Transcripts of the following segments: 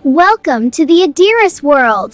Welcome to the Adira's world.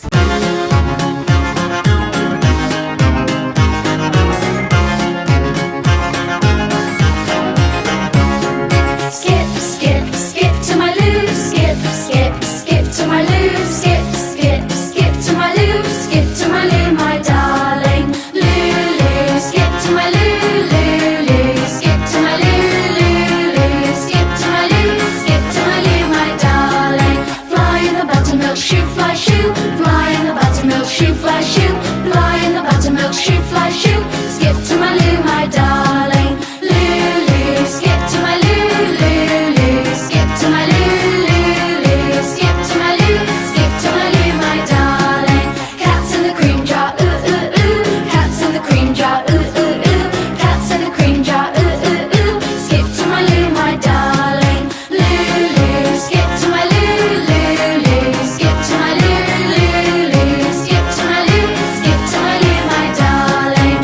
Skip, skip, skip to my loo. Skip, skip, skip to my loo. Skip, skip, skip to my loo. Skip to my loo, my darling. Loo, loo. Skip to my loo, loo, loo. Skip to my loo, loo, loo. Skip to my loo, skip to my loo, my darling. Fly in the buttermilk shoe, fly shoe. Fly in the buttermilk shoe, fly shoe. Fly in the buttermilk shoe, fly shoe. Skip to my loo, my darling. Loo, loo. Skip to my loo, loo, loo. Skip to my loo, loo, loo. Skip to my loo, skip to my loo, my darling. Cats in the cream jar, ooh, ooh, ooh. Cats in the cream jar, ooh, ooh, ooh. Cats in the cream jar, ooh, ooh, ooh. Skip to my loo, my darling. Loo, loo. Skip to my loo, loo, loo. Skip to my loo, loo, loo. Skip to my loo, skip to my loo, my darling.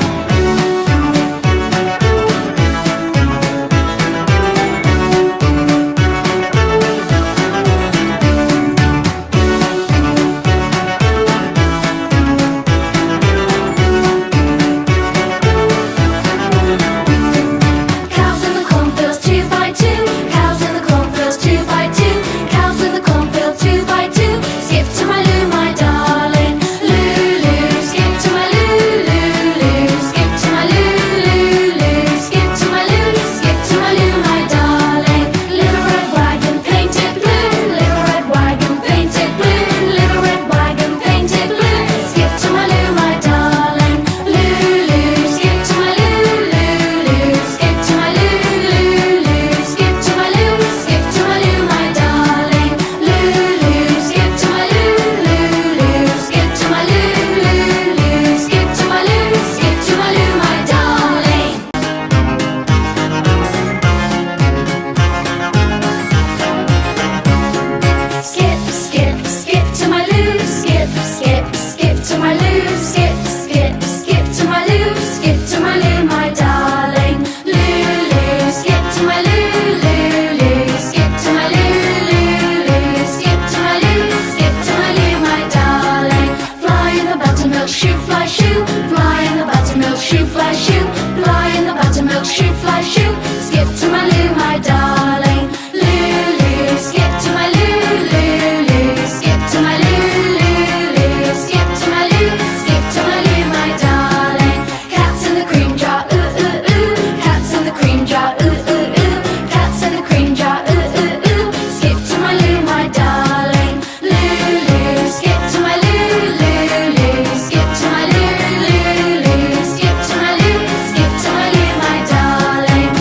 Cows in the cornfields, 2 by 2. Cows in the cornfields, 2 by 2. Cows in the cornfield, 2 by 2. Skip to my loo, my darling. Loo, loo. Skip to my loo, loo, loo. Skip to my loo, loo, loo. Skip to my loo, skip to my loo, my darling. Little red wagon painted blue. Little red wagon painted blue. Little red wagon painted blue. Skip to my loo, my darling. Loo, loo. Skip to my loo, loo, loo. Skip to my loo, loo, loo. Skip to my loo, skip to my loo, my darling. Loo, loo. Skip to my loo, loo, loo. Skip to my loo, loo, loo. Skip to my loo, skip to my loo, my darling. Skip, skip, skip to my loo. Skip, skip, skip to my loo. Skip, skip, skip to my loo. Skip to my loo, my darling. Loo, loo. Skip to my loo, loo, loo. Skip to my loo, loo, loo. Skip to my loo, skip to my loo, my darling. Fly in the buttermilk shoe, fly shoe. Fly in the buttermilk shoe, fly shoe. Fly in the buttermilk shoe, fly shoe. Skip to my loo, my darling. Loo, loo. Skip to my loo, loo, loo. Skip to my loo, loo, loo. Skip to my loo, skip to my loo, my darling. Cats in the cream jar, ooh, ooh, ooh. Cats in the cream jar, ooh, ooh, ooh. Cats in the cream jar, ooh, ooh, ooh. Skip to my loo, my darling. Loo, loo. Skip to my loo, loo, loo. Skip to my loo, loo, loo. Skip to my loo, skip to my loo, my darling.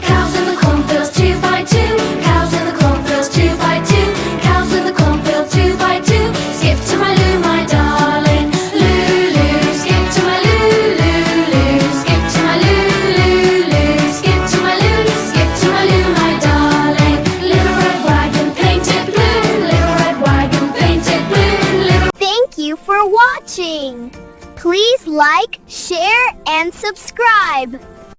Cows in the cornfields, 2 by 2. Cows in the cornfields, 2 by 2. Cows in the cornfield, 2 by 2. Skip to my loo, my darling. Loo, loo. Skip to my loo, loo, loo. Skip to my loo, loo, loo. Skip to my loo, skip to my loo, my darling. Little red wagon painted blue. Little red wagon painted blue. Little Thank you for watching. Please like, share, and subscribe.